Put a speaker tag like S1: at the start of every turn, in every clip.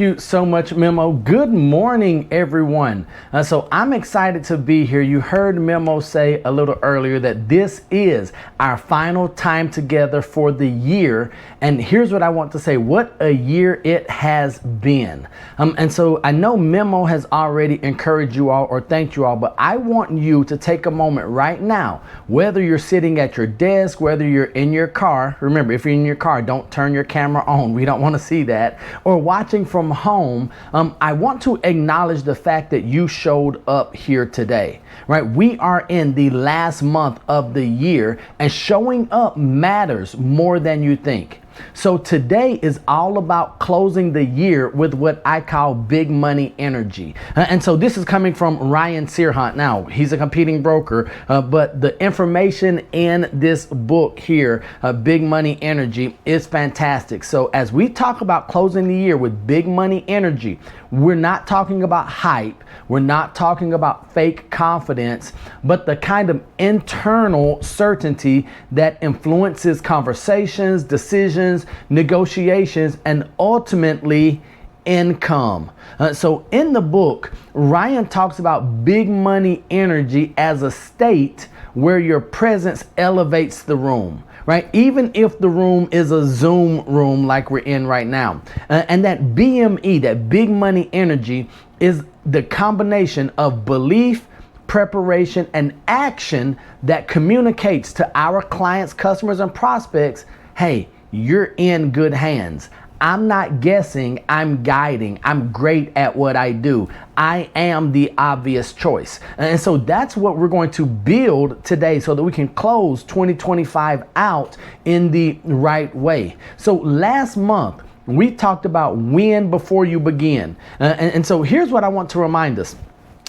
S1: Thank you so much, Memo. Good morning, everyone. So I'm excited to be here. You heard Memo say a little earlier that this is our final time together for the year. And here's what I want to say, what a year it has been. And so I know Memo has already encouraged you all or thanked you all, but I want you to take a moment right now, whether you're sitting at your desk, whether you're in your car. Remember, if you're in your car, don't turn your camera on. We don't want to see that. Or watching from home, I want to acknowledge the fact that you showed up here today, right? We are in the last month of the year, and showing up matters more than you think. So today is all about closing the year with what I call big money energy. And so this is coming from Ryan Searhunt. Now, he's a competing broker, but the information in this book here, Big Money Energy, is fantastic. So as we talk about closing the year with big money energy, we're not talking about hype. We're not talking about fake confidence, but the kind of internal certainty that influences conversations, decisions, negotiations, and ultimately income. So in the book, Ryan talks about big money energy as a state where your presence elevates the room, right? Even if the room is a Zoom room like we're in right now. And that BME, that big money energy, is the combination of belief, preparation, and action that communicates to our clients, customers, and prospects, hey, you're in good hands. I'm not guessing, I'm guiding. I'm great at what I do. I am the obvious choice. And so that's what we're going to build today so that we can close 2025 out in the right way. So last month, we talked about win before you begin. And so here's what I want to remind us,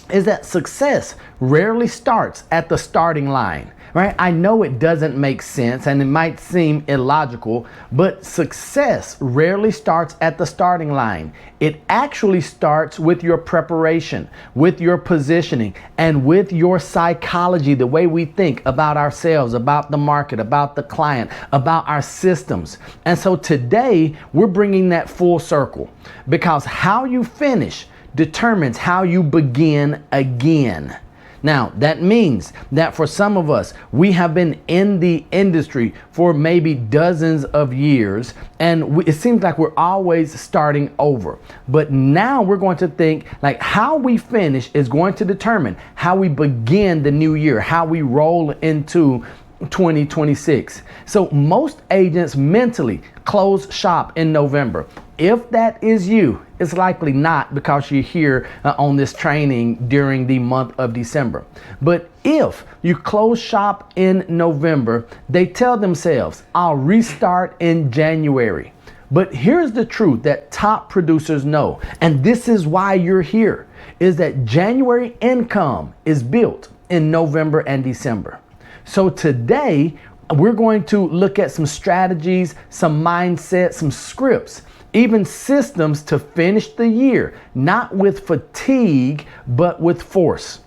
S1: is that success rarely starts at the starting line. Right? I know it doesn't make sense and it might seem illogical, but success rarely starts at the starting line. It actually starts with your preparation, with your positioning, and with your psychology, the way we think about ourselves, about the market, about the client, about our systems. And so today we're bringing that full circle, because how you finish determines how you begin again. Now, that means that for some of us, we have been in the industry for maybe dozens of years, and it seems like we're always starting over. But now we're going to think like how we finish is going to determine how we begin the new year, how we roll into 2026. So most agents mentally close shop in November. If that is you, it's likely not, because you're here on this training during the month of December. But if you close shop in November, they tell themselves, I'll restart in January. But here's the truth that top producers know, and this is why you're here, is that January income is built in November and December. So today, we're going to look at some strategies, some mindset, some scripts, even systems to finish the year, not with fatigue, but with force.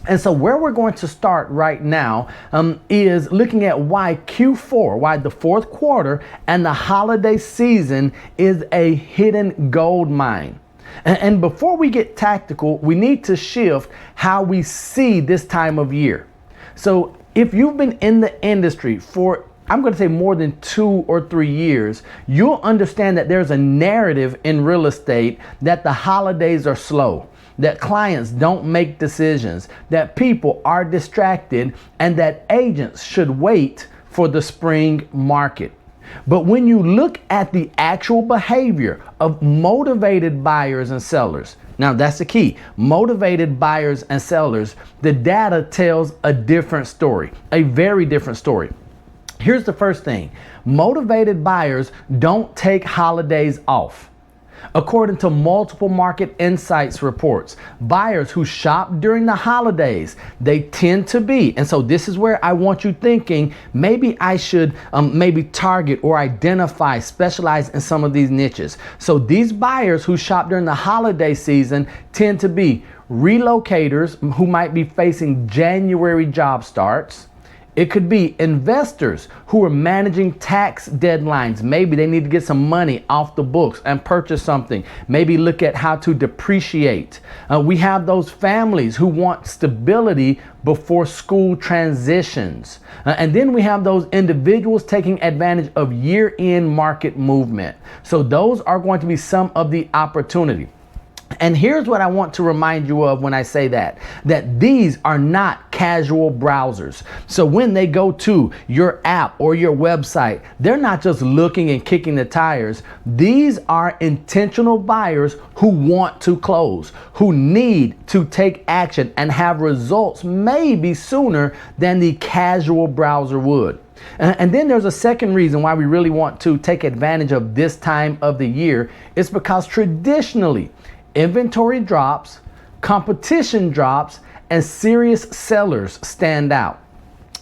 S1: And so where we're going to start right now is looking at why Q4, why the fourth quarter and the holiday season is a hidden gold mine. And before we get tactical, we need to shift how we see this time of year. So if you've been in the industry for, I'm going to say, more than 2 or 3 years, you'll understand that there's a narrative in real estate that the holidays are slow, that clients don't make decisions, that people are distracted, and that agents should wait for the spring market. But when you look at the actual behavior of motivated buyers and sellers, now that's the key, motivated buyers and sellers, the data tells a different story, a very different story. Here's the first thing. Motivated buyers don't take holidays off. According to multiple market insights reports, buyers who shop during the holidays, they tend to be, and so this is where I want you thinking, maybe I should maybe target or identify, specialize in some of these niches. So these buyers who shop during the holiday season tend to be relocators who might be facing January job starts, It could be investors who are managing tax deadlines. Maybe they need to get some money off the books and purchase something. Maybe look at how to depreciate. We have those families who want stability before school transitions. And then we have those individuals taking advantage of year-end market movement. So those are going to be some of the opportunity. And here's what I want to remind you of when I say that these are not casual browsers. So when they go to your app or your website, they're not just looking and kicking the tires. These are intentional buyers who want to close, who need to take action and have results maybe sooner than the casual browser would. And then there's a second reason why we really want to take advantage of this time of the year. It's because traditionally, inventory drops, competition drops, and serious sellers stand out.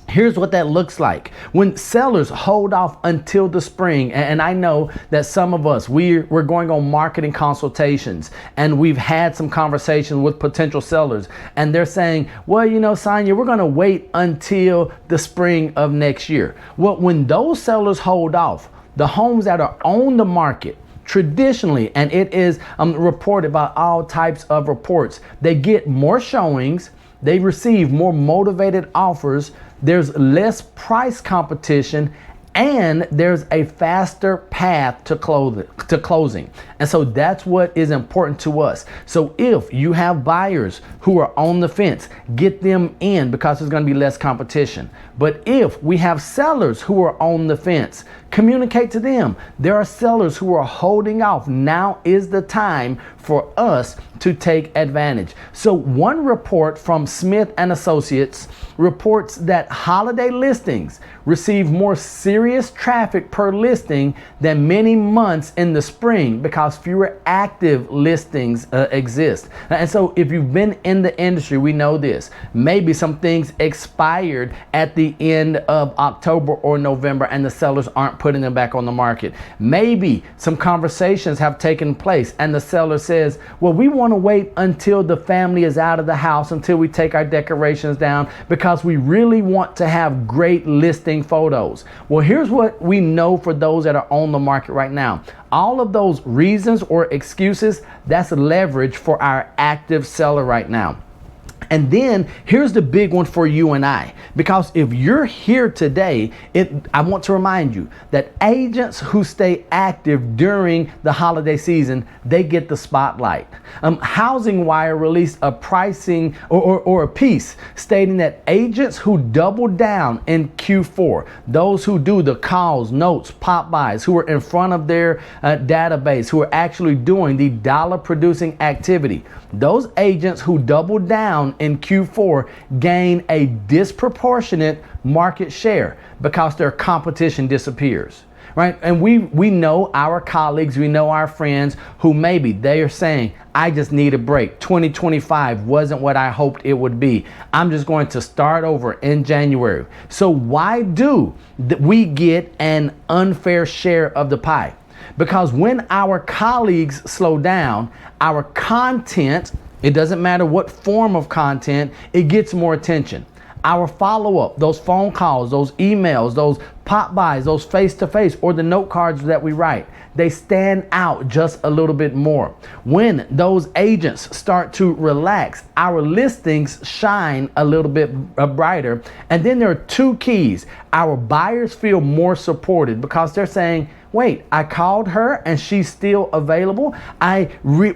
S1: Here's what that looks like. When sellers hold off until the spring, and I know that some of us, we're going on marketing consultations, and we've had some conversations with potential sellers, and they're saying, well, you know, Sonia, we're going to wait until the spring of next year. Well, when those sellers hold off, the homes that are on the market, traditionally, and it is reported by all types of reports, they get more showings, they receive more motivated offers, there's less price competition, and there's a faster path to closing. And so that's what is important to us. So if you have buyers who are on the fence, get them in because there's going to be less competition. But if we have sellers who are on the fence, communicate to them. There are sellers who are holding off. Now is the time for us to take advantage. So one report from Smith and Associates reports that holiday listings receive more serious traffic per listing than many months in the spring because fewer active listings exist. And so if you've been in the industry, we know this. Maybe some things expired at the end of October or November and the sellers aren't putting them back on the market. Maybe some conversations have taken place and the seller says, well, we want to wait until the family is out of the house, until we take our decorations down, because we really want to have great listing photos. Well, here's what we know for those that are on the market right now. All of those reasons or excuses, that's leverage for our active seller right now. And then here's the big one for you and I, because if you're here today, I want to remind you that agents who stay active during the holiday season, they get the spotlight. Housing Wire released a pricing or a piece stating that agents who double down in Q4, those who do the calls, notes, pop buys, who are in front of their database, who are actually doing the dollar producing activity, those agents who double down in Q4 gain a disproportionate market share because their competition disappears, right? And we know our colleagues, we know our friends who maybe they are saying, I just need a break. 2025 wasn't what I hoped it would be. I'm just going to start over in January. So why do we get an unfair share of the pie? Because when our colleagues slow down, our content, it doesn't matter what form of content, it gets more attention. Our follow-up, those phone calls, those emails, those pop buys, those face-to-face, or the note cards that we write, they stand out just a little bit more. When those agents start to relax, our listings shine a little bit brighter. And then there are two keys. Our buyers feel more supported because they're saying, wait, I called her and she's still available. I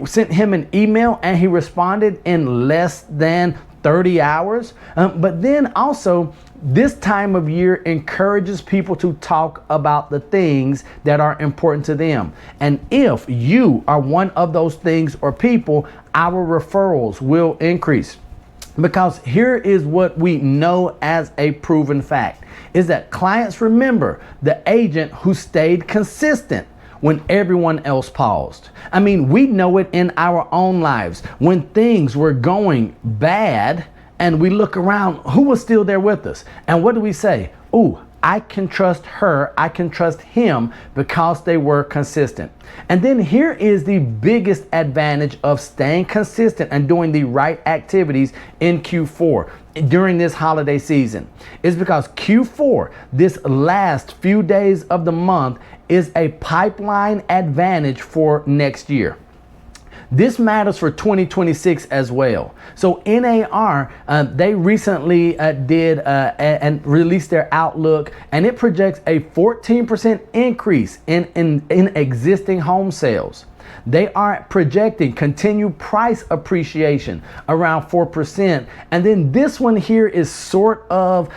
S1: sent him an email and he responded in less than 30 hours. But then also, this time of year encourages people to talk about the things that are important to them. And if you are one of those things or people, our referrals will increase. Because here is what we know as a proven fact, is that clients remember the agent who stayed consistent when everyone else paused. I mean, we know it in our own lives. When things were going bad and we look around, who was still there with us? And what do we say? Ooh, I can trust her, I can trust him because they were consistent. And then here is the biggest advantage of staying consistent and doing the right activities in Q4 during this holiday season. Is because Q4, this last few days of the month, is a pipeline advantage for next year. This matters for 2026 as well. So NAR, they recently did and released their outlook, and it projects a 14% increase in existing home sales. They are projecting continued price appreciation around 4%. And then this one here is sort of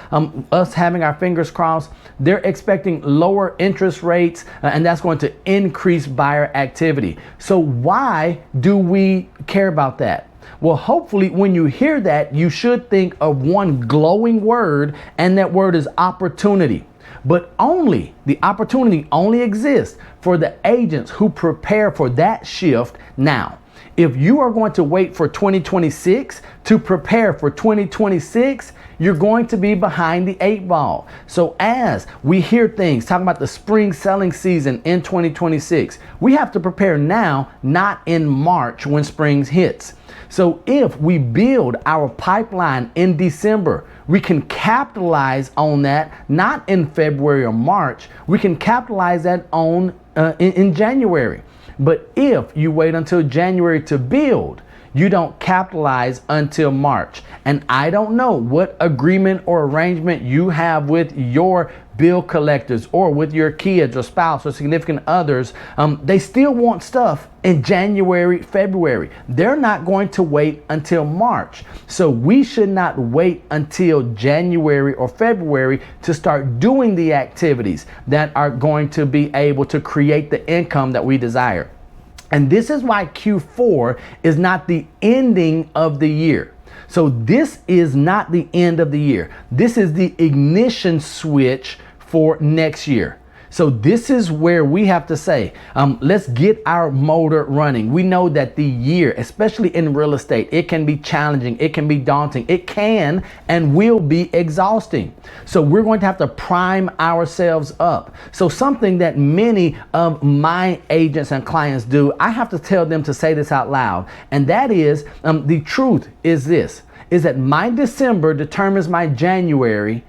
S1: us having our fingers crossed. They're expecting lower interest rates, and that's going to increase buyer activity. So why do we care about that? Well, hopefully when you hear that, you should think of one glowing word, and that word is opportunity. But the opportunity only exists for the agents who prepare for that shift now. If you are going to wait for 2026 to prepare for 2026, you're going to be behind the 8 ball. So as we hear things talking about the spring selling season in 2026, we have to prepare now, not in March when spring hits. So if we build our pipeline in December, we can capitalize on that, not in February or March. We can capitalize that on in January. But if you wait until January to build, you don't capitalize until March. And I don't know what agreement or arrangement you have with your bill collectors or with your kids or spouse or significant others. They still want stuff in January, February. They're not going to wait until March. So we should not wait until January or February to start doing the activities that are going to be able to create the income that we desire. And this is why Q4 is not the ending of the year. So this is not the end of the year. This is the ignition switch for next year. So this is where we have to say, let's get our motor running. We know that the year, especially in real estate, it can be challenging, it can be daunting, it can and will be exhausting. So we're going to have to prime ourselves up. So something that many of my agents and clients do, I have to tell them to say this out loud. And that is, the truth is this, is that my December determines my January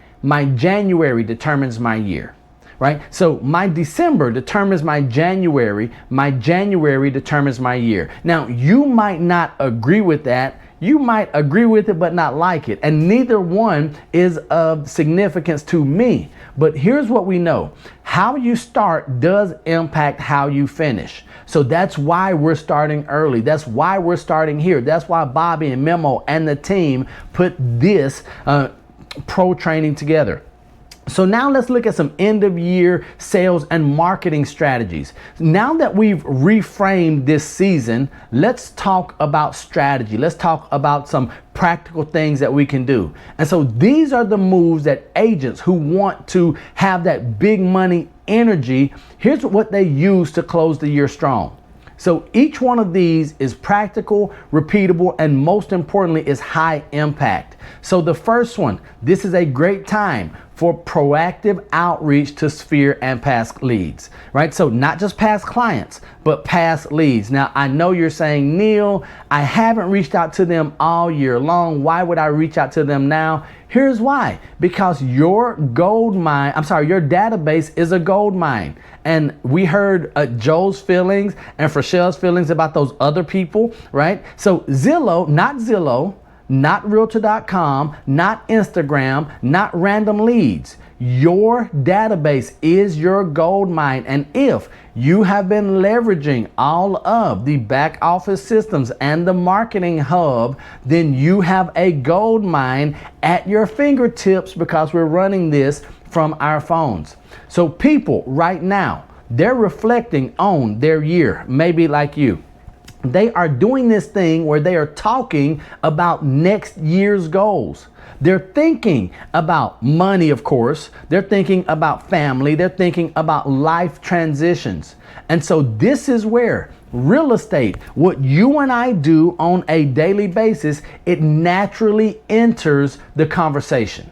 S1: determines my year. Right? So my December determines my January determines my year. Now, you might not agree with that. You might agree with it, but not like it. And neither one is of significance to me. But here's what we know. How you start does impact how you finish. So that's why we're starting early. That's why we're starting here. That's why Bobby and Memo and the team put this pro training together. So now let's look at some end of year sales and marketing strategies. Now that we've reframed this season, let's talk about strategy. Let's talk about some practical things that we can do. And so these are the moves that agents who want to have that big money energy, here's what they use to close the year strong. So each one of these is practical, repeatable, and most importantly is high impact. So the first one, this is a great time for proactive outreach to sphere and past leads, right? So not just past clients, but past leads. Now, I know you're saying, Neal, I haven't reached out to them all year long. Why would I reach out to them now? Here's why. Because your database is a gold mine. And we heard Joe's feelings and Frachelle's feelings about those other people, right? So Zillow, not Realtor.com, not Instagram, not random leads. Your database is your gold mine. And if you have been leveraging all of the back office systems and the marketing hub, then you have a gold mine at your fingertips because we're running this from our phones. So people right now, they're reflecting on their year, maybe like you. They are doing this thing where they are talking about next year's goals. They're thinking about money, of course. They're thinking about family. They're thinking about life transitions. And so this is where real estate, what you and I do on a daily basis, it naturally enters the conversation.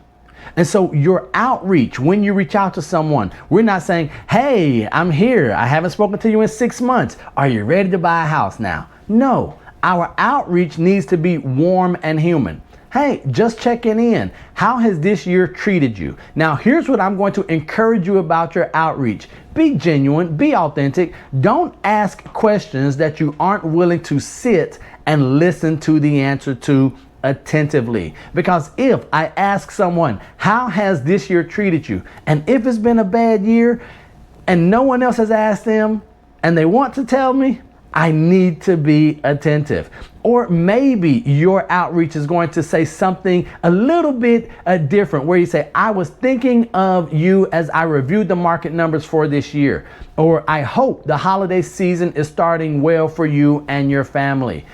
S1: And so your outreach, when you reach out to someone, we're not saying, hey, I'm here. I haven't spoken to you in 6 months. Are you ready to buy a house now? No, our outreach needs to be warm and human. Hey, just checking in. How has this year treated you? Now, here's what I'm going to encourage you about your outreach. Be genuine, be authentic. Don't ask questions that you aren't willing to sit and listen to the answer to attentively. Because if I ask someone, how has this year treated you? And if it's been a bad year and no one else has asked them and they want to tell me, I need to be attentive. Or maybe your outreach is going to say something a little bit different, where you say, I was thinking of you as I reviewed the market numbers for this year. Or I hope the holiday season is starting well for you and your family.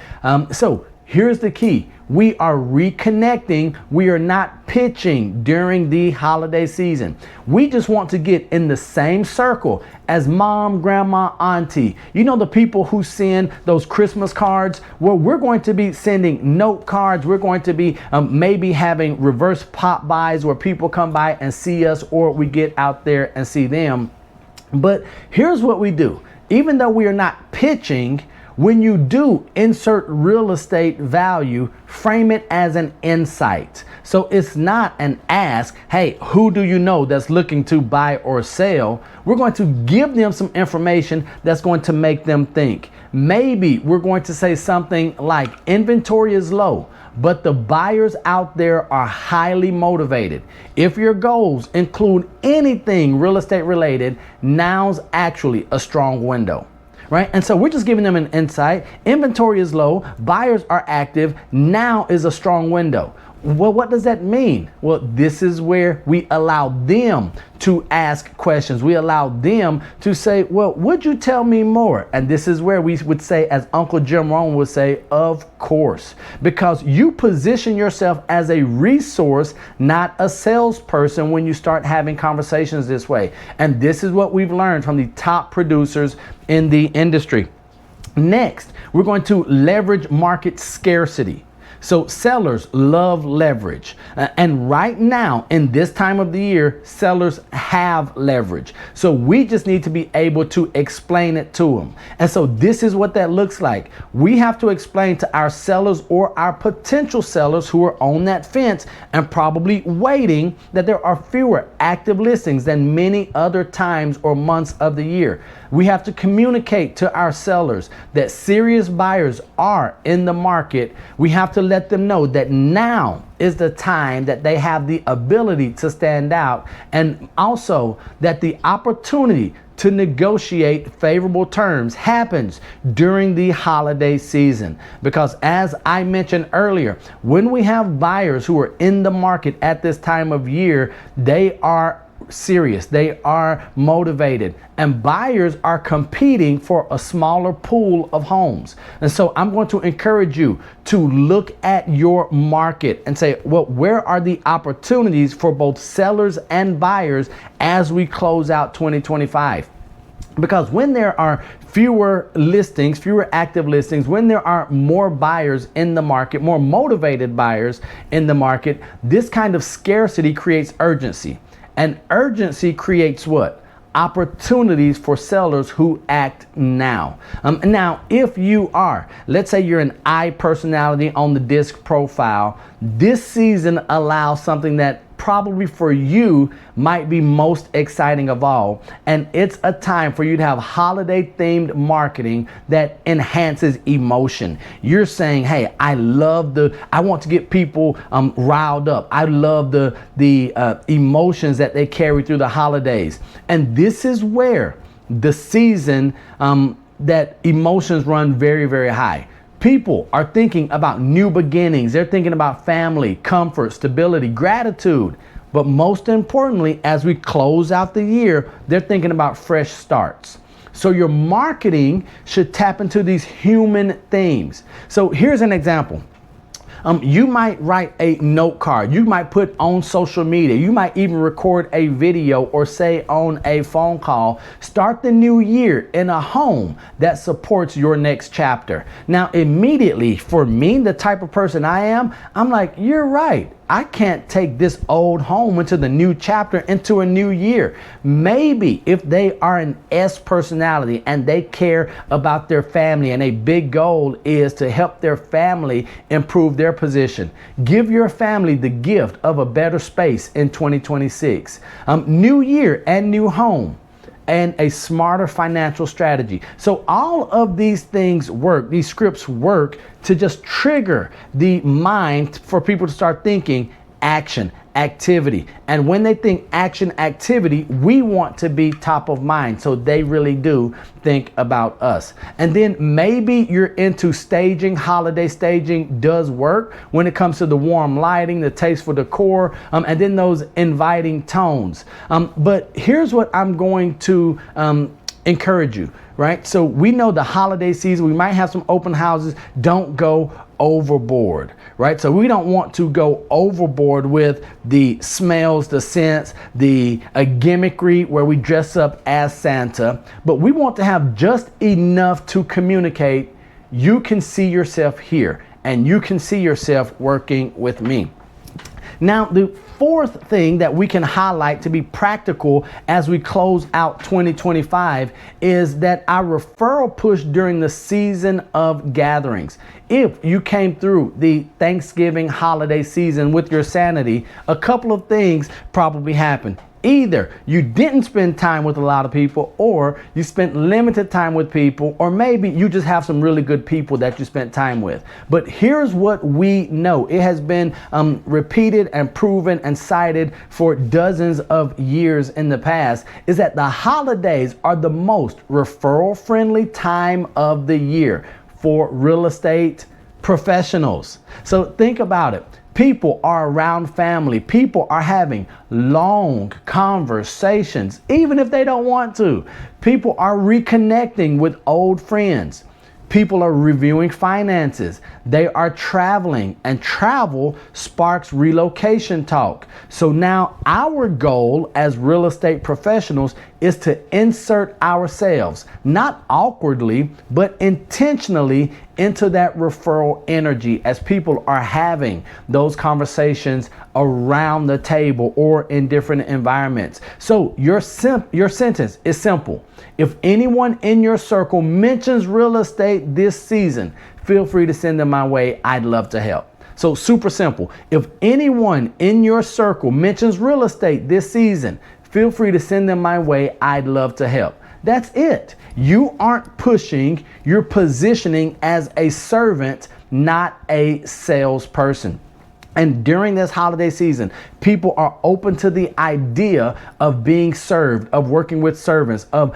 S1: So here's the key. We are reconnecting. We are not pitching during the holiday season. We just want to get in the same circle as mom, grandma, auntie. You know, the people who send those Christmas cards? Well, we're going to be sending note cards. We're going to be maybe having reverse pop buys where people come by and see us, or we get out there and see them. But here's what we do. Even though we are not pitching, when you do insert real estate value, frame it as an insight. So it's not an ask, hey, who do you know that's looking to buy or sell? We're going to give them some information that's going to make them think. Maybe we're going to say something like, inventory is low, but the buyers out there are highly motivated. If your goals include anything real estate related, now's actually a strong window. Right? And so we're just giving them an insight. Inventory is low, buyers are active, now is a strong window. Well, what does that mean? Well, this is where we allow them to ask questions. We allow them to say, well, would you tell me more? And this is where we would say, as Uncle Jim Rohn would say, of course, because you position yourself as a resource, not a salesperson, when you start having conversations this way. And this is what we've learned from the top producers in the industry. Next, we're going to leverage market scarcity. So sellers love leverage. And right now, in this time of the year, sellers have leverage. So we just need to be able to explain it to them. And so this is what that looks like. We have to explain to our sellers or our potential sellers who are on that fence and probably waiting, that there are fewer active listings than many other times or months of the year. We have to communicate to our sellers that serious buyers are in the market. We have to let them know that now is the time that they have the ability to stand out, and also that the opportunity to negotiate favorable terms happens during the holiday season. Because as I mentioned earlier, when we have buyers who are in the market at this time of year, they are serious, they are motivated, and buyers are competing for a smaller pool of homes. And so I'm going to encourage you to look at your market and say, well, where are the opportunities for both sellers and buyers as we close out 2025? Because when there are fewer listings, fewer active listings, when there are more buyers in the market, more motivated buyers in the market, this kind of scarcity creates urgency. And urgency creates what? Opportunities for sellers who act now. Now, if you are, let's say you're an I personality on the disc profile, this season allows something that probably for you might be most exciting of all. And it's a time for you to have holiday themed marketing that enhances emotion. You're saying, hey, I want to get people riled up. I love the emotions that they carry through the holidays. And this is where the season that emotions run very, very high. People are thinking about new beginnings. They're thinking about family, comfort, stability, gratitude. But most importantly, as we close out the year, they're thinking about fresh starts. So your marketing should tap into these human themes. So here's an example. You might write a note card. You might put on social media. You might even record a video or say on a phone call. Start the new year in a home that supports your next chapter. Now, immediately, for me, the type of person I am, I'm like, you're right. I can't take this old home into the new chapter, into a new year. Maybe if they are an S personality and they care about their family and a big goal is to help their family improve their position, give your family the gift of a better space in 2026. New year and new home, and a smarter financial strategy. So all of these things work, these scripts work to just trigger the mind for people to start thinking action, activity. And when they think action, activity, we want to be top of mind. So they really do think about us. And then maybe you're into staging. Holiday staging does work when it comes to the warm lighting, the tasteful decor, and then those inviting tones. But here's what I'm going to encourage you, right? So we know the holiday season, we might have some open houses. Don't go overboard, right? So we don't want to go overboard with the smells, the scents, the gimmickry where we dress up as Santa, but we want to have just enough to communicate. You can see yourself here and you can see yourself working with me. Now, the fourth thing that we can highlight to be practical as we close out 2025 is that our referral push during the season of gatherings. If you came through the Thanksgiving holiday season with your sanity, a couple of things probably happened. Either you didn't spend time with a lot of people, or you spent limited time with people, or maybe you just have some really good people that you spent time with. But here's what we know. It has been repeated and proven and cited for dozens of years in the past, is that the holidays are the most referral friendly time of the year for real estate professionals. So think about it. People are around family. People are having long conversations, even if they don't want to. People are reconnecting with old friends. People are reviewing finances. They are traveling, and travel sparks relocation talk. So now our goal as real estate professionals is to insert ourselves, not awkwardly, but intentionally, into that referral energy as people are having those conversations around the table or in different environments. So your sentence is simple. If anyone in your circle mentions real estate this season, feel free to send them my way. I'd love to help. So super simple. If anyone in your circle mentions real estate this season, feel free to send them my way. I'd love to help. That's it. You aren't pushing, you're positioning as a servant, not a salesperson. And during this holiday season, people are open to the idea of being served, of working with servants, of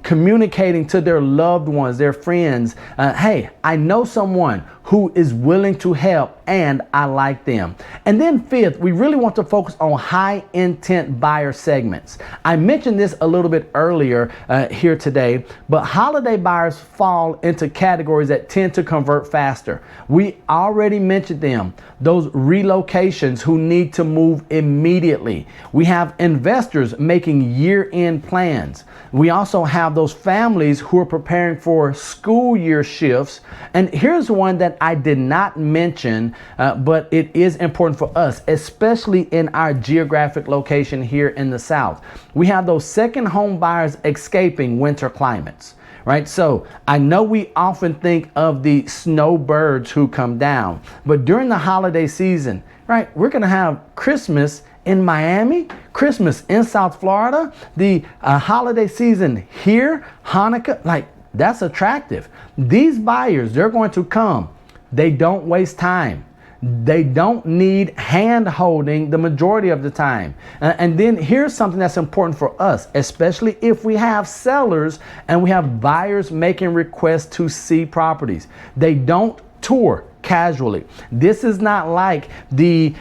S1: communicating to their loved ones, their friends. Hey, I know someone who is willing to help and I like them. And then fifth, we really want to focus on high intent buyer segments. I mentioned this a little bit earlier here today, but holiday buyers fall into categories that tend to convert faster. We already mentioned them, those relocations who need to move immediately. We have investors making year-end plans. We also have those families who are preparing for school year shifts. And here's one that I did not mention, but it is important for us, especially in our geographic location here in the South. We have those second home buyers escaping winter climates. Right? So I know we often think of the snowbirds who come down, but during the holiday season, right, we're going to have Christmas in Miami, Christmas in South Florida, the holiday season here, Hanukkah, like that's attractive. These buyers, they're going to come. They don't waste time. They don't need hand holding the majority of the time. And then here's something that's important for us, especially if we have sellers and we have buyers making requests to see properties. They don't tour casually. This is not like the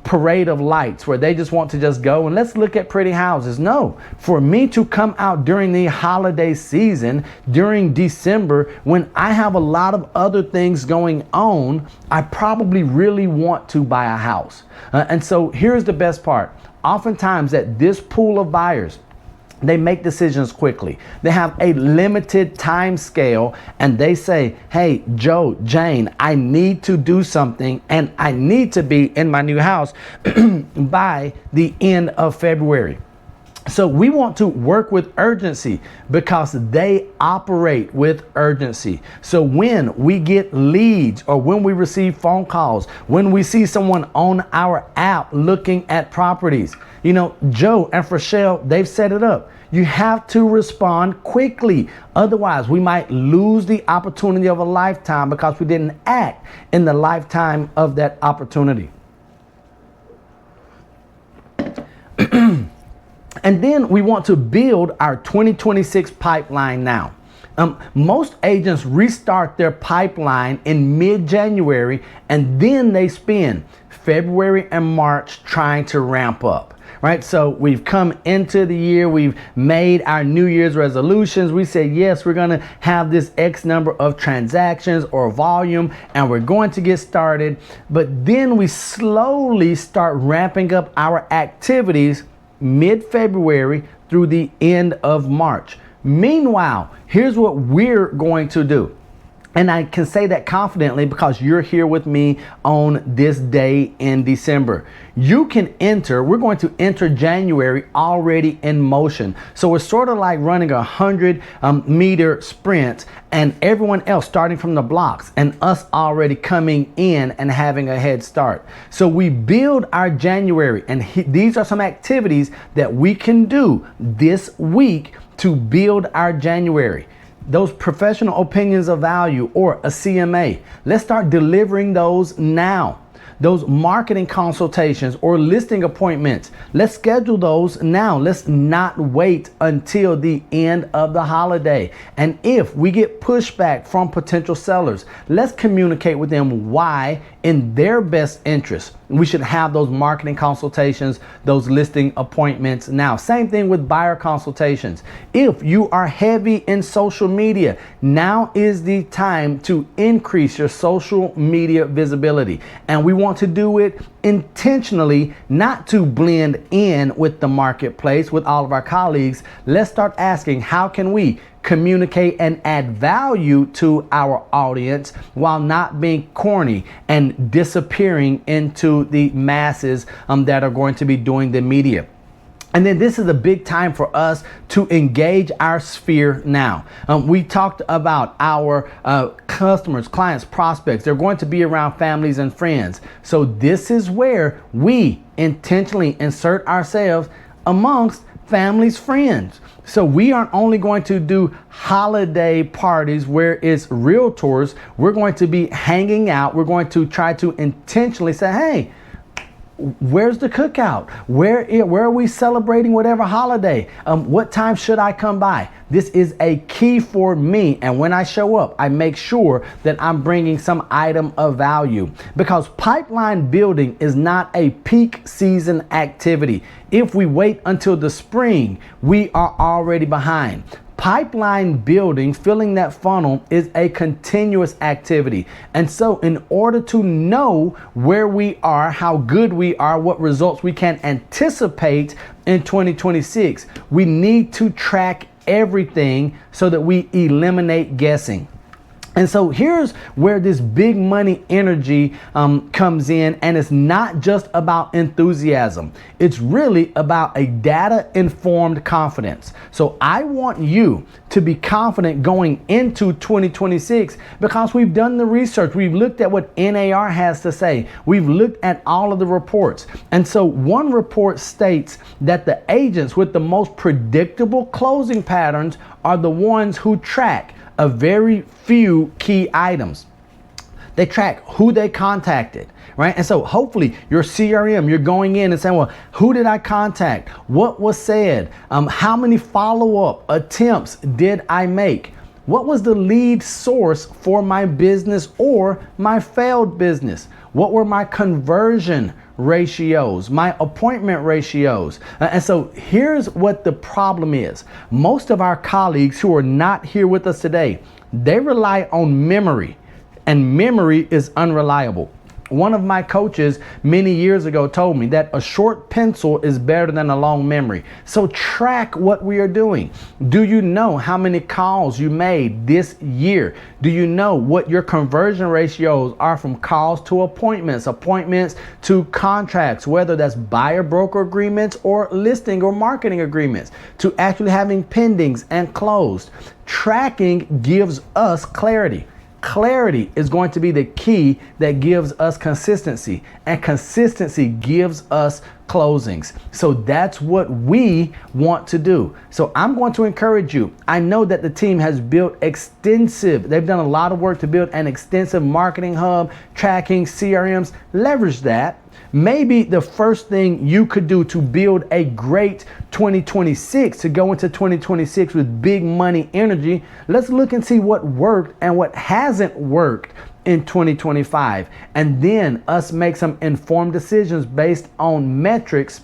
S1: parade of lights where they just want to just go and let's look at pretty houses. No, for me to come out during the holiday season, during December, when I have a lot of other things going on, I probably really want to buy a house. And so here's the best part. Oftentimes at this pool of buyers, they make decisions quickly. They have a limited time scale and they say, hey, Joe, Jane, I need to do something and I need to be in my new house by the end of February. So we want to work with urgency because they operate with urgency. So when we get leads or when we receive phone calls, when we see someone on our app looking at properties, you know, Joe and Rochelle, they've set it up. You have to respond quickly. Otherwise, we might lose the opportunity of a lifetime because we didn't act in the lifetime of that opportunity. And then we want to build our 2026 pipeline now. Most agents restart their pipeline in mid-January and then they spend February and March trying to ramp up. Right? So we've come into the year, we've made our New Year's resolutions. We said, yes, we're going to have this X number of transactions or volume, and we're going to get started. But then we slowly start ramping up our activities mid-February through the end of March. Meanwhile, here's what we're going to do. And I can say that confidently because you're here with me on this day in December. You can enter, we're going to enter January already in motion. So it's sort of like running a 100-meter sprint and everyone else starting from the blocks and us already coming in and having a head start. So we build our January and these are some activities that we can do this week to build our January. Those professional opinions of value or a CMA. Let's start delivering those now. Those marketing consultations or listing appointments. Let's schedule those now. Let's not wait until the end of the holiday. And if we get pushback from potential sellers, let's communicate with them why in their best interest we should have those marketing consultations, those listing appointments now. Same thing with buyer consultations. If you are heavy in social media, now is the time to increase your social media visibility. And we want to do it intentionally, not to blend in with the marketplace, with all of our colleagues. Let's start asking, how can we communicate and add value to our audience while not being corny and disappearing into the masses that are going to be doing the media. And then this is a big time for us to engage our sphere now. We talked about our customers, clients, prospects. They're going to be around families and friends. So this is where we intentionally insert ourselves amongst families, friends. So we aren't only going to do holiday parties where it's realtors. We're going to be hanging out. We're going to try to intentionally say, hey, where's the cookout? Where are we celebrating whatever holiday? What time should I come by? This is a key for me. And when I show up, I make sure that I'm bringing some item of value because pipeline building is not a peak season activity. If we wait until the spring, we are already behind. Pipeline building, filling that funnel, is a continuous activity. And so in order to know where we are, how good we are, what results we can anticipate in 2026, we need to track everything so that we eliminate guessing. And so here's where this big money energy comes in, and it's not just about enthusiasm. It's really about a data-informed confidence. So I want you to be confident going into 2026 because we've done the research. We've looked at what NAR has to say. We've looked at all of the reports. And so one report states that the agents with the most predictable closing patterns are the ones who track a very few key items. They track who they contacted, right? And so hopefully your CRM, you're going in and saying, well, who did I contact? What was said? How many follow-up attempts did I make? What was the lead source for my business or my failed business? What were my conversion ratios, my appointment ratios? And so here's what the problem is. Most of our colleagues who are not here with us today, they rely on memory, and memory is unreliable. One of my coaches many years ago told me that a short pencil is better than a long memory. So track what we are doing. Do you know how many calls you made this year? Do you know what your conversion ratios are from calls to appointments, appointments to contracts, whether that's buyer broker agreements or listing or marketing agreements, to actually having pendings and closed? Tracking gives us clarity. Clarity is going to be the key that gives us consistency, and consistency gives us closings. So that's what we want to do. So I'm going to encourage you. I know that the team has built they've done a lot of work to build an extensive marketing hub, tracking, CRMs. Leverage that. Maybe the first thing you could do to build a great 2026, to go into 2026 with big money energy, let's look and see what worked and what hasn't worked in 2025. And then us make some informed decisions based on metrics,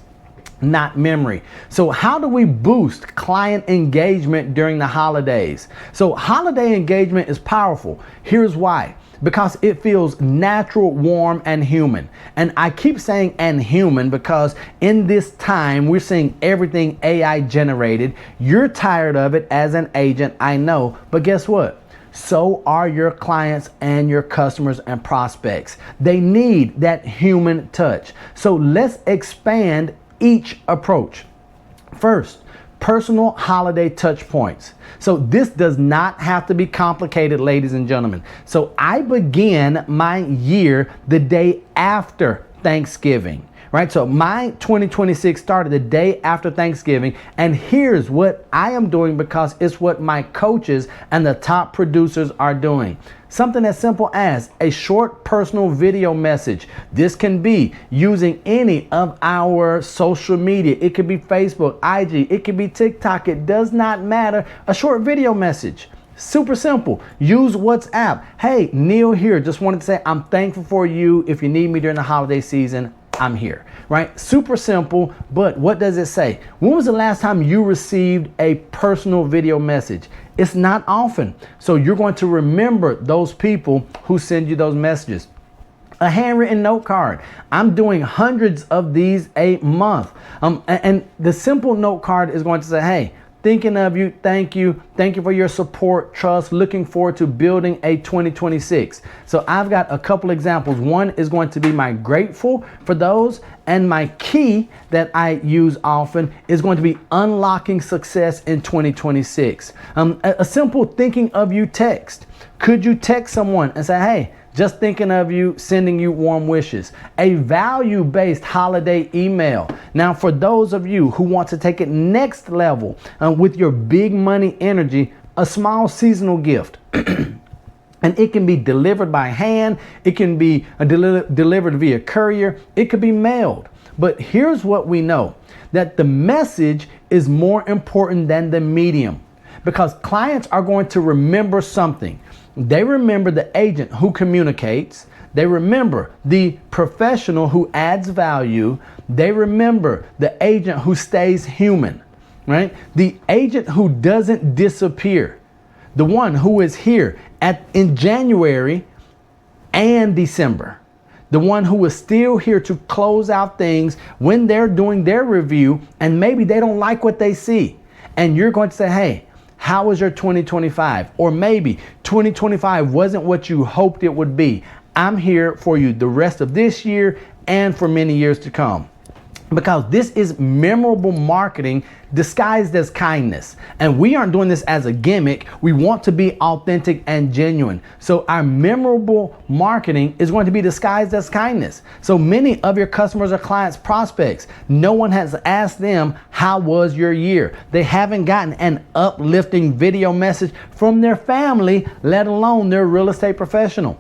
S1: not memory. So how do we boost client engagement during the holidays? So holiday engagement is powerful. Here's why. Because it feels natural, warm, and human. And I keep saying and human because in this time, we're seeing everything AI generated. You're tired of it as an agent, I know, but guess what? So are your clients and your customers and prospects. They need that human touch. So let's expand each approach. First, personal holiday touch points. So this does not have to be complicated, ladies and gentlemen. So I begin my year the day after Thanksgiving, right? So my 2026 started the day after Thanksgiving. And here's what I am doing, because it's what my coaches and the top producers are doing. Something as simple as a short personal video message. This can be using any of our social media. It could be Facebook, IG, it could be TikTok. It does not matter. A short video message. Super simple. Use WhatsApp. Hey, Neal here. Just wanted to say I'm thankful for you. If you need me during the holiday season, I'm here, right? Super simple, but what does it say? When was the last time you received a personal video message? It's not often. So you're going to remember those people who send you those messages. A handwritten note card. I'm doing hundreds of these a month. And the simple note card is going to say, hey, thinking of you, thank you for your support, trust, looking forward to building a 2026. So I've got a couple examples. One is going to be my grateful for those, and my key that I use often is going to be unlocking success in 2026. A simple thinking of you text. Could you text someone and say, hey, just thinking of you, sending you warm wishes? A value-based holiday email. Now, for those of you who want to take it next level with your big money energy, a small seasonal gift. And it can be delivered by hand. It can be delivered via courier. It could be mailed. But here's what we know, that the message is more important than the medium, because clients are going to remember something. They remember the agent who communicates. They remember the professional who adds value. They remember the agent who stays human, right? The agent who doesn't disappear. The one who is here in January and December. The one who is still here to close out things when they're doing their review and maybe they don't like what they see. And you're going to say, hey, how was your 2025? Or maybe 2025 wasn't what you hoped it would be. I'm here for you the rest of this year and for many years to come. Because this is memorable marketing disguised as kindness. And we aren't doing this as a gimmick. We want to be authentic and genuine. So our memorable marketing is going to be disguised as kindness. So many of your customers or clients, prospects, no one has asked them, how was your year? They haven't gotten an uplifting video message from their family, let alone their real estate professional.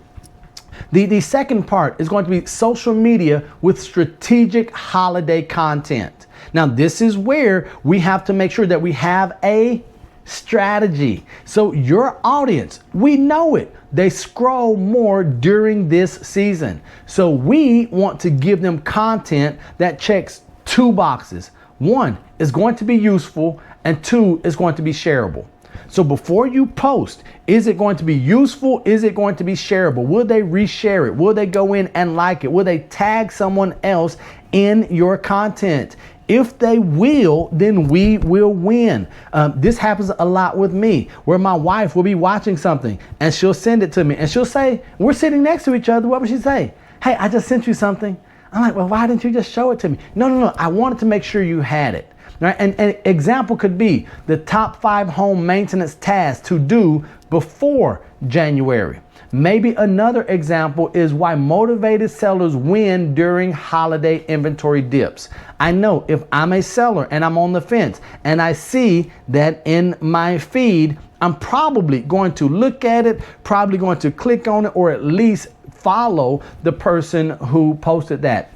S1: The second part is going to be social media with strategic holiday content. Now, this is where we have to make sure that we have a strategy. So your audience, we know it. They scroll more during this season. So we want to give them content that checks two boxes. One is going to be useful, and two is going to be shareable. So before you post, is it going to be useful? Is it going to be shareable? Will they reshare it? Will they go in and like it? Will they tag someone else in your content? If they will, then we will win. This happens a lot with me, where my wife will be watching something and she'll send it to me and she'll say, we're sitting next to each other. What would she say? Hey, I just sent you something. I'm like, well, why didn't you just show it to me? No. I wanted to make sure you had it. Right? And an example could be the top 5 home maintenance tasks to do before January. Maybe another example is why motivated sellers win during holiday inventory dips. I know if I'm a seller and I'm on the fence and I see that in my feed, I'm probably going to look at it, probably going to click on it, or at least follow the person who posted that.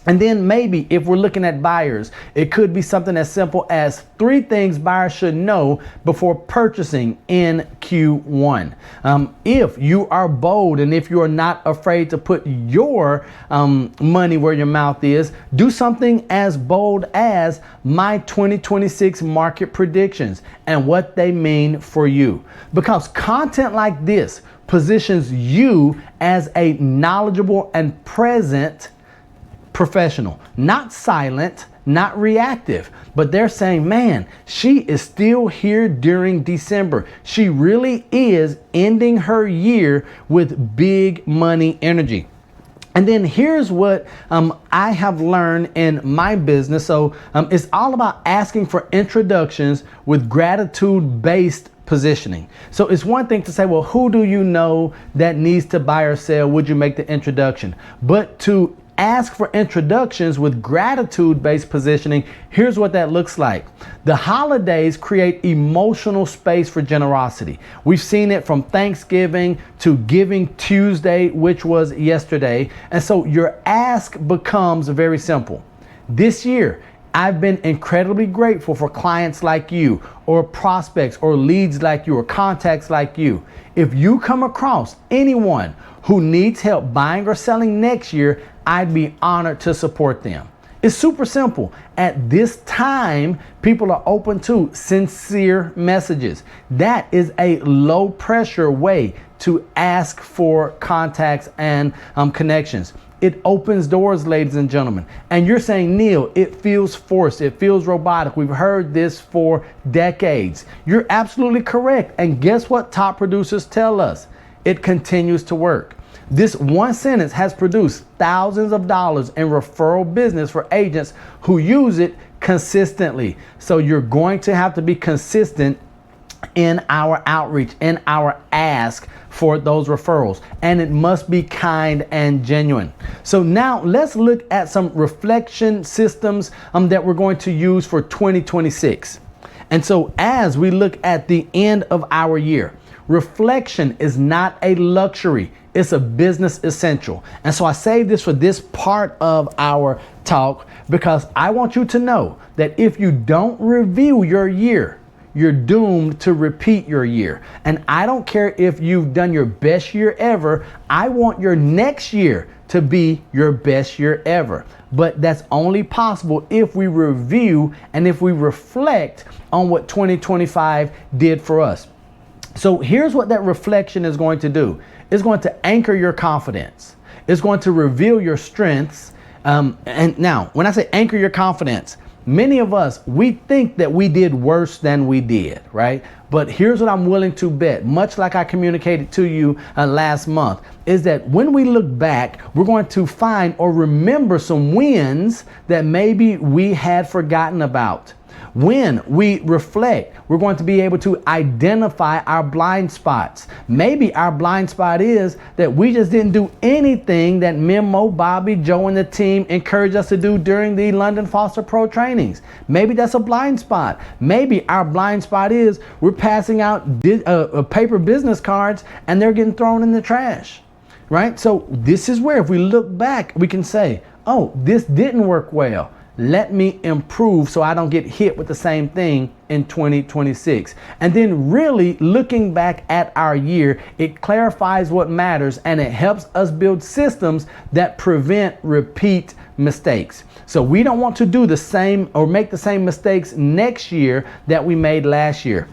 S1: And then maybe if we're looking at buyers, it could be something as simple as 3 things buyers should know before purchasing in Q1. If you are bold and if you are not afraid to put your money where your mouth is, do something as bold as my 2026 market predictions and what they mean for you. Because content like this positions you as a knowledgeable and present professional, not silent, not reactive, but they're saying, man, she is still here during December. She really is ending her year with big money energy. And then here's what I have learned in my business. So it's all about asking for introductions with gratitude-based positioning. So it's one thing to say, well, who do you know that needs to buy or sell? Would you make the introduction? But to ask for introductions with gratitude-based positioning, here's what that looks like. The holidays create emotional space for generosity. We've seen it from Thanksgiving to Giving Tuesday, which was yesterday. And so your ask becomes very simple. This year, I've been incredibly grateful for clients like you, or prospects or leads like you, or contacts like you. If you come across anyone who needs help buying or selling next year, I'd be honored to support them. It's super simple. At this time, people are open to sincere messages. That is a low pressure way to ask for contacts and connections. It opens doors, ladies and gentlemen. And you're saying, Neal, it feels forced. It feels robotic. We've heard this for decades. You're absolutely correct. And guess what top producers tell us? It continues to work. This one sentence has produced thousands of dollars in referral business for agents who use it consistently. So you're going to have to be consistent in our outreach, in our ask for those referrals. And it must be kind and genuine. So now let's look at some reflection systems that we're going to use for 2026. And so as we look at the end of our year, reflection is not a luxury. It's a business essential. And so I say this for this part of our talk because I want you to know that if you don't review your year, you're doomed to repeat your year. And I don't care if you've done your best year ever. I want your next year to be your best year ever. But that's only possible if we review and if we reflect on what 2025 did for us. So here's what that reflection is going to do. It's going to anchor your confidence. It's going to reveal your strengths. And now, when I say anchor your confidence, many of us, we think that we did worse than we did, right? But here's what I'm willing to bet, much like I communicated to you last month, is that when we look back, we're going to find or remember some wins that maybe we had forgotten about. When we reflect, we're going to be able to identify our blind spots. Maybe our blind spot is that we just didn't do anything that Memo, Bobby, Joe, and the team encouraged us to do during the London Foster Pro trainings. Maybe that's a blind spot. Maybe our blind spot is we're passing out paper business cards and they're getting thrown in the trash, right? So this is where if we look back, we can say, oh, this didn't work well. Let me improve so I don't get hit with the same thing in 2026. And then really looking back at our year, it clarifies what matters and it helps us build systems that prevent repeat mistakes. So we don't want to do the same or make the same mistakes next year that we made last year.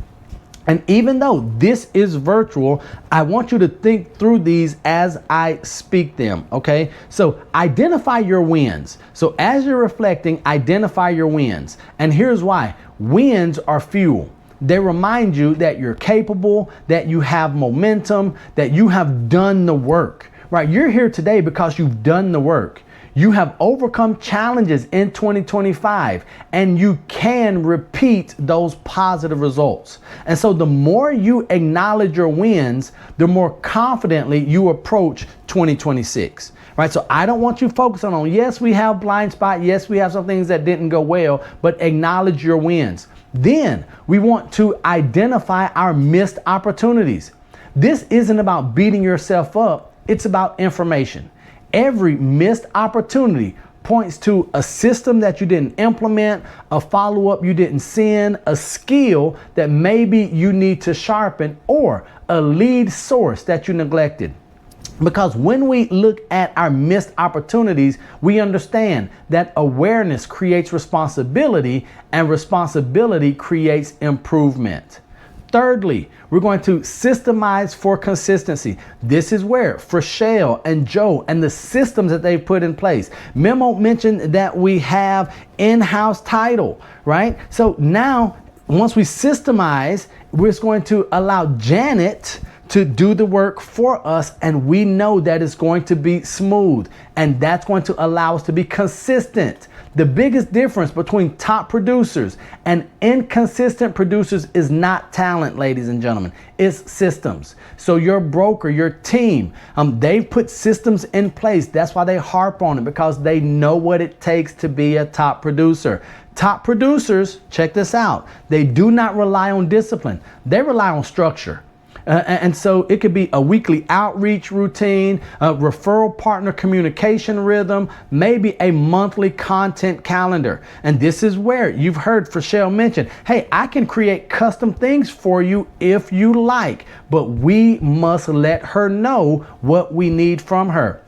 S1: And even though this is virtual, I want you to think through these as I speak them, okay? So identify your wins. So as you're reflecting, identify your wins. And here's why. Wins are fuel. They remind you that you're capable, that you have momentum, that you have done the work, right? You're here today because you've done the work. You have overcome challenges in 2025 and you can repeat those positive results. And so the more you acknowledge your wins, the more confidently you approach 2026, right? So I don't want you focusing on, yes, we have blind spot. Yes, we have some things that didn't go well, but acknowledge your wins. Then we want to identify our missed opportunities. This isn't about beating yourself up. It's about information. Every missed opportunity points to a system that you didn't implement, a follow-up you didn't send, a skill that maybe you need to sharpen, or a lead source that you neglected. Because when we look at our missed opportunities, we understand that awareness creates responsibility and responsibility creates improvement. Thirdly, we're going to systemize for consistency. This is where Freshell and Joe and the systems that they've put in place. Memo mentioned that we have in-house title, right? So now, once we systemize, we're going to allow Janet to do the work for us, and we know that it's going to be smooth, and that's going to allow us to be consistent. The biggest difference between top producers and inconsistent producers is not talent, ladies and gentlemen. It's systems. So your broker, your team, they've put systems in place. That's why they harp on it, because they know what it takes to be a top producer. Top producers, check this out, they do not rely on discipline. They rely on structure. And so it could be a weekly outreach routine, a referral partner communication rhythm, maybe a monthly content calendar. And this is where you've heard Freshell mention, hey, I can create custom things for you if you like, but we must let her know what we need from her.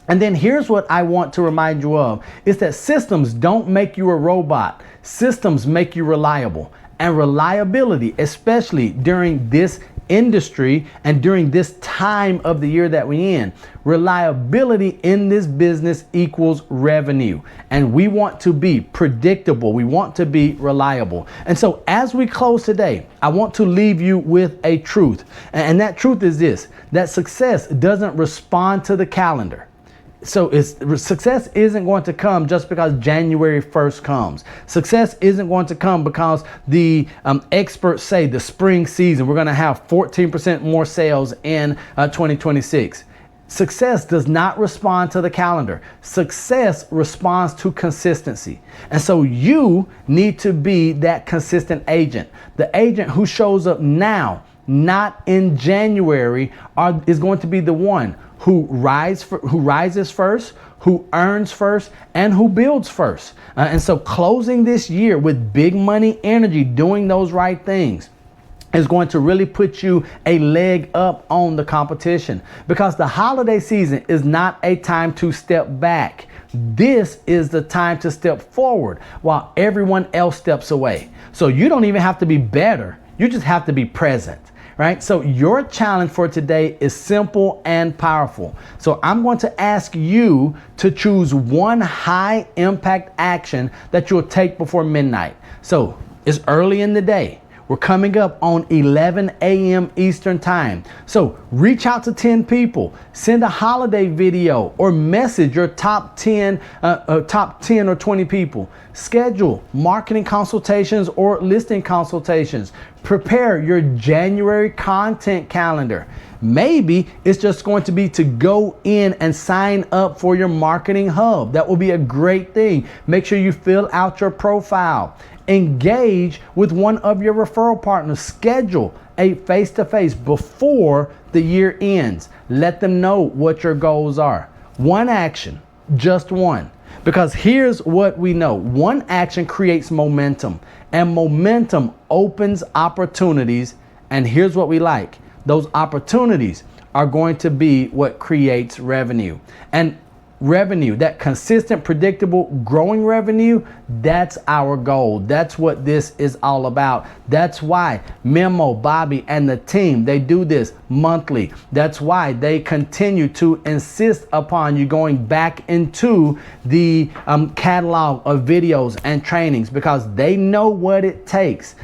S1: And then here's what I want to remind you of, is that systems don't make you a robot. Systems make you reliable. And reliability, especially during this industry and during this time of the year that we're in, reliability in this business equals revenue. And we want to be predictable. We want to be reliable. And so as we close today, I want to leave you with a truth. And that truth is this, that success doesn't respond to the calendar. So success isn't going to come just because January 1st comes. Success isn't going to come because the experts say the spring season, we're going to have 14% more sales in 2026. Success does not respond to the calendar. Success responds to consistency. And so you need to be that consistent agent. The agent who shows up now, not in January, is going to be the one who rises first, who earns first, and who builds first. And so closing this year with big money energy, doing those right things, is going to really put you a leg up on the competition, because the holiday season is not a time to step back. This is the time to step forward while everyone else steps away. So you don't even have to be better. You just have to be present. Right? So your challenge for today is simple and powerful. So I'm going to ask you to choose one high impact action that you'll take before midnight. So it's early in the day. We're coming up on 11 a.m. Eastern time. So reach out to 10 people, send a holiday video, or message your top 10 or 20 people. Schedule marketing consultations or listing consultations. Prepare your January content calendar. Maybe it's just going to be to go in and sign up for your marketing hub. That will be a great thing. Make sure you fill out your profile. Engage with one of your referral partners. Schedule a face-to-face before the year ends. Let them know what your goals are. One action, Just one. Because here's what we know. One action creates momentum, and momentum opens opportunities. And here's what we like. Those opportunities are going to be what creates revenue. And revenue, that consistent, predictable, growing revenue, that's our goal. That's what this is all about. That's why Memo, Bobby, and the team, they do this monthly. That's why they continue to insist upon you going back into the catalog of videos and trainings, because they know what it takes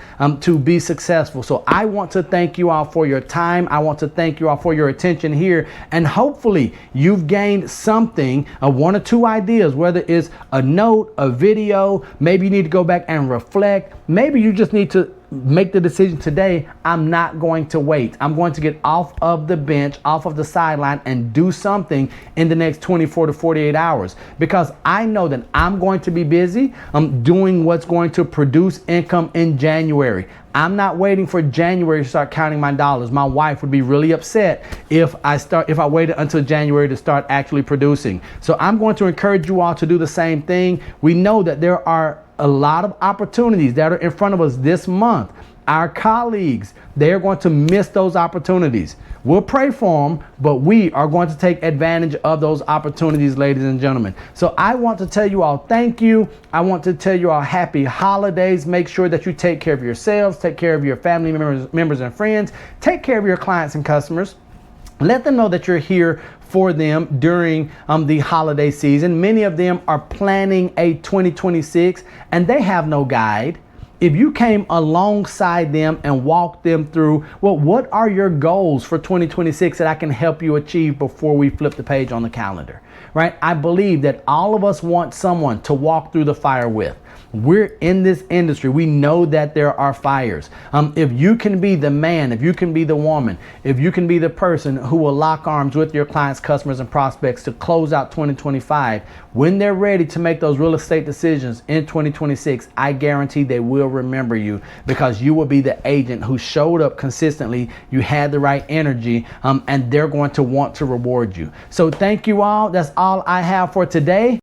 S1: to be successful. So I want to thank you all for your time. I want to thank you all for your attention here. And hopefully you've gained something, one or two ideas, whether it's a note, a video, maybe you need to go back and reflect. Maybe you just need to make the decision today. I'm not going to wait. I'm going to get off of the bench, off of the sideline, and do something in the next 24 to 48 hours, because I know that I'm going to be busy. I'm doing what's going to produce income in January. I'm not waiting for January to start counting my dollars. My wife would be really upset if I waited until January to start actually producing. So I'm going to encourage you all to do the same thing. We know that there are a lot of opportunities that are in front of us this month. Our colleagues, they're going to miss those opportunities. We'll pray for them, but we are going to take advantage of those opportunities, ladies and gentlemen. So I want to tell you all thank you. I want to tell you all happy holidays. Make sure that you take care of yourselves, take care of your family members and friends, take care of your clients and customers. Let them know that you're here for them during the holiday season. Many of them are planning a 2026 and they have no guide. If you came alongside them and walked them through, well, what are your goals for 2026 that I can help you achieve before we flip the page on the calendar, right? I believe that all of us want someone to walk through the fire with. We're in this industry. We know that there are fires. If you can be the man, if you can be the woman, if you can be the person who will lock arms with your clients, customers, and prospects to close out 2025, when they're ready to make those real estate decisions in 2026, I guarantee they will remember you, because you will be the agent who showed up consistently. You had the right energy, and they're going to want to reward you. So thank you all. That's all I have for today.